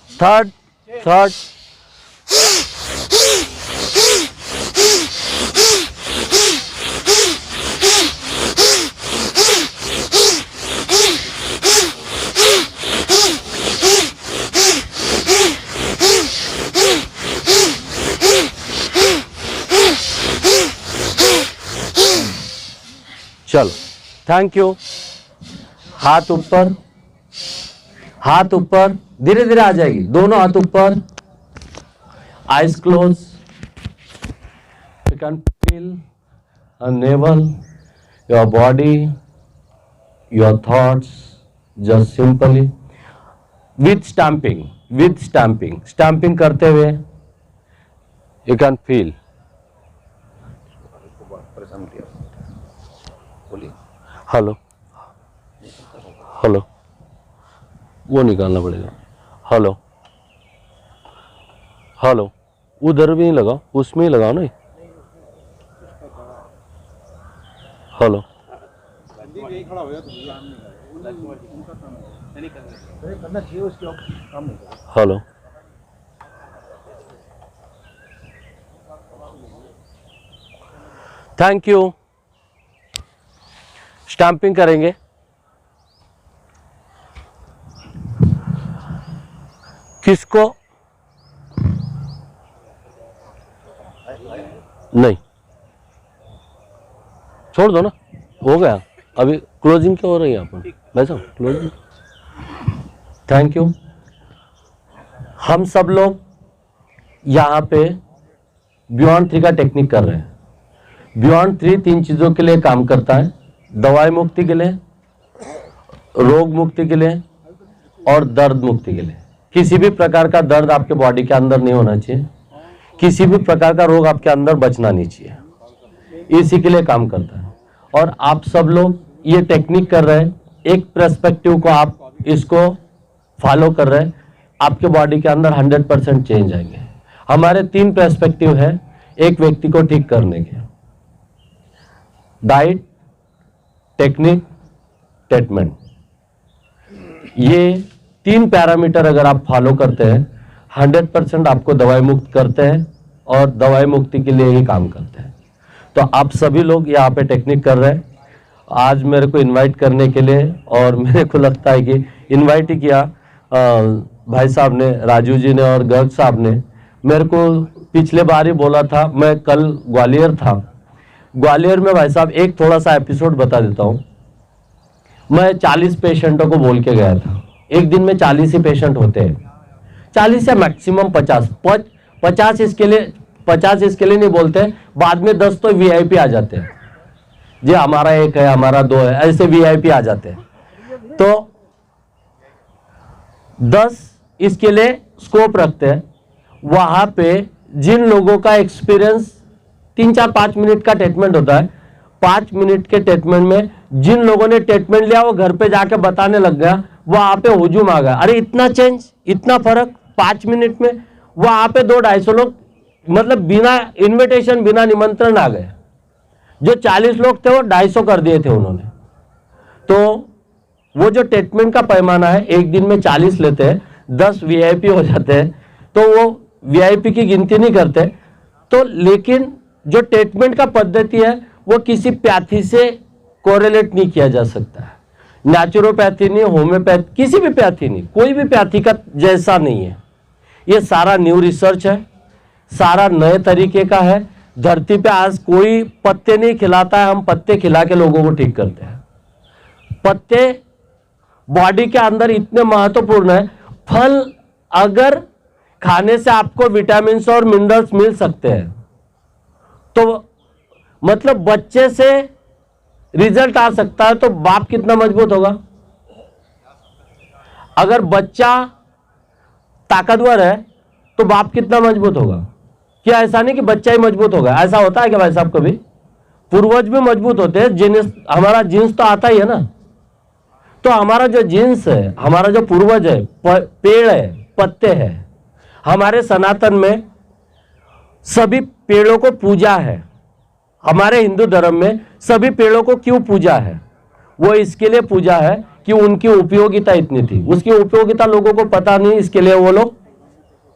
थर्ड चलो, थैंक यू। हाथ ऊपर, धीरे धीरे आ जाएगी। दोनों हाथ ऊपर, eyes close. You can feel a navel, your body, your thoughts, just simply with stamping करते हुए you can feel। हेलो, वो निकालना पड़ेगा। हेलो, उधर भी नहीं लगाओ, उसमें ही लगाओ ना। Hello, hello, thank you. Stamping करेंगे। किसको नहीं, छोड़ दो ना, हो गया। अभी क्लोजिंग क्या हो रही है अपन भाई साहब? क्लोजिंग। Thank you. हम सब लोग यहाँ पे बियॉन्ड 3 का टेक्निक कर रहे हैं। बियॉन्ड 3 3 चीजों के लिए काम करता है, दवाई मुक्ति के लिए, रोग मुक्ति के लिए और दर्द मुक्ति के लिए। किसी भी प्रकार का दर्द आपके बॉडी के अंदर नहीं होना चाहिए, किसी भी प्रकार का रोग आपके अंदर बचना नहीं चाहिए, इसी के लिए काम करता है। और आप सब लोग ये टेक्निक कर रहे हैं, एक पर्सपेक्टिव को आप इसको फॉलो कर रहे हैं, आपके बॉडी के अंदर 100% चेंज आएंगे। हमारे 3 पर्सपेक्टिव है एक व्यक्ति को ठीक करने के, डाइट, टेक्निक, ट्रीटमेंट। ये 3 पैरामीटर अगर आप फॉलो करते हैं 100% आपको दवाई मुक्त करते हैं और दवाई मुक्ति के लिए ही काम करते हैं। तो आप सभी लोग यहाँ पे टेक्निक कर रहे हैं आज मेरे को इनवाइट करने के लिए, और मेरे को लगता है कि इनवाइट ही किया भाई साहब ने, राजू जी ने और गर्ग साहब ने। मेरे को पिछले बार ही बोला था, मैं कल ग्वालियर था, ग्वालियर में भाई साहब एक थोड़ा सा एपिसोड बता देता हूँ। मैं 40 पेशेंटों को बोल के गया था, एक दिन में 40 ही पेशेंट होते हैं, 40 या मैक्सिमम 50 इसके लिए नहीं बोलते, बाद में 10 तो वीआईपी आ जाते हैं जी, हमारा 1 है, हमारा 2 है, ऐसे वीआईपी आ जाते हैं। तो 10 इसके लिए स्कोप रखते हैं। वहां पे जिन लोगों का एक्सपीरियंस 3-4-5 मिनट का ट्रीटमेंट होता है, 5 मिनट के ट्रीटमेंट में जिन लोगों ने ट्रीटमेंट लिया वो घर पे जाके बताने लग गया, वहां पे हुजूम आ गया, अरे इतना चेंज, इतना फर्क 5 मिनट में। वहां पे 200-250 लोग मतलब बिना इनविटेशन, बिना निमंत्रण आ गए। जो 40 लोग थे वो 250 कर दिए थे उन्होंने। तो वो जो ट्रीटमेंट का पैमाना है, एक दिन में 40 लेते हैं, 10 वीआईपी हो जाते हैं, तो वो वीआईपी की गिनती नहीं करते। तो लेकिन जो ट्रीटमेंट का पद्धति है वो किसी पैथी से कोरिलेट नहीं किया जा सकता है, नेचुरोपैथी नहीं, होम्योपैथी, किसी भी पैथी नहीं, कोई भी पैथी का जैसा नहीं है। ये सारा न्यू रिसर्च है, सारा नए तरीके का है। धरती पे आज कोई पत्ते नहीं खिलाता है, हम पत्ते खिला के लोगों को ठीक करते हैं। पत्ते बॉडी के अंदर इतने महत्वपूर्ण है। फल अगर खाने से आपको विटामिन और मिनरल्स मिल सकते हैं, तो मतलब बच्चे से रिजल्ट आ सकता है, तो बाप कितना मजबूत होगा। अगर बच्चा ताकतवर है तो बाप कितना मजबूत होगा। क्या ऐसा नहीं कि बच्चा ही मजबूत होगा, ऐसा होता है क्या भाई साहब कभी? पूर्वज भी मजबूत होते हैं, जीन्स, हमारा जीन्स तो आता ही है ना। तो हमारा जो जीन्स है, हमारा जो पूर्वज है, पेड़ है, पत्ते है, हमारे सनातन में सभी पेड़ों को पूजा है। हमारे हिंदू धर्म में सभी पेड़ों को क्यों पूजा है? वो इसके लिए पूजा है कि उनकी उपयोगिता इतनी थी, उसकी उपयोगिता लोगों को पता नहीं, इसके लिए वो लोग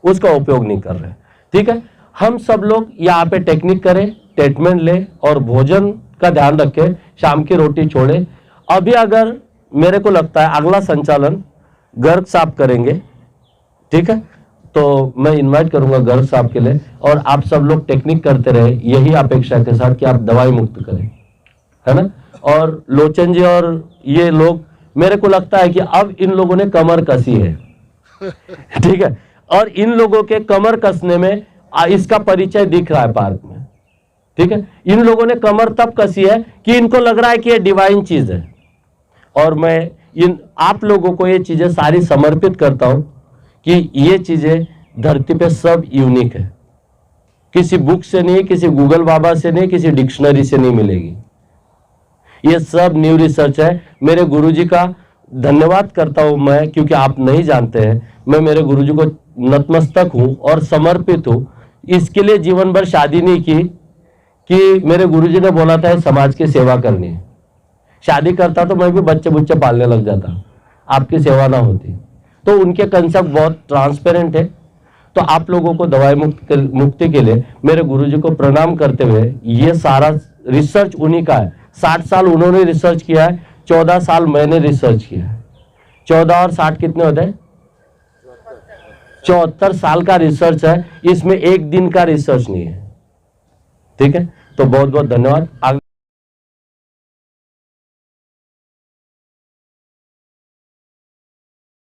उसका उपयोग नहीं कर रहे। ठीक है, हम सब लोग यहाँ पे टेक्निक करें, ट्रीटमेंट ले और भोजन का ध्यान रखें, शाम की रोटी छोड़े। अभी अगर मेरे को लगता है अगला संचालन गर्ग साहब करेंगे, ठीक है, तो मैं इनवाइट करूंगा गर्ग साहब के लिए, और आप सब लोग टेक्निक करते रहे, यही अपेक्षा के साथ कि आप दवाई मुक्त करें, है ना। और लोचन जी और ये लोग, मेरे को लगता है कि अब इन लोगों ने कमर कसी है, ठीक है, और इन लोगों के कमर कसने में इसका परिचय दिख रहा है पार्क में। ठीक है, इन लोगों ने कमर तब कसी है कि इनको लग रहा है कि ये डिवाइन चीज है, और मैं इन आप लोगों को ये चीजें सारी समर्पित करता हूं कि ये चीजें धरती पे सब यूनिक है, किसी बुक से नहीं, किसी गूगल बाबा से नहीं, किसी डिक्शनरी से नहीं मिलेगी। ये सब न्यू रिसर्च है। मेरे गुरुजी का धन्यवाद करता हूं मैं, क्योंकि आप नहीं जानते हैं, मैं मेरे गुरुजी को नतमस्तक हूं और समर्पित हूं। इसके लिए जीवन भर शादी नहीं की कि मेरे गुरुजी ने बोला था समाज की सेवा करनी है। शादी करता तो मैं भी बच्चे बुच्चे पालने लग जाता, आपकी सेवा ना होती। तो उनके कंसेप्ट बहुत ट्रांसपेरेंट है। तो आप लोगों को दवाई मुक्ति के लिए मेरे गुरुजी को प्रणाम करते हुए, ये सारा रिसर्च उन्हीं का है। 60 साल उन्होंने रिसर्च किया है, 14 साल मैंने रिसर्च किया है। 14 और 60 कितने होते हैं? 74 साल का रिसर्च है, इसमें एक दिन का रिसर्च नहीं है। ठीक है, तो बहुत बहुत धन्यवाद।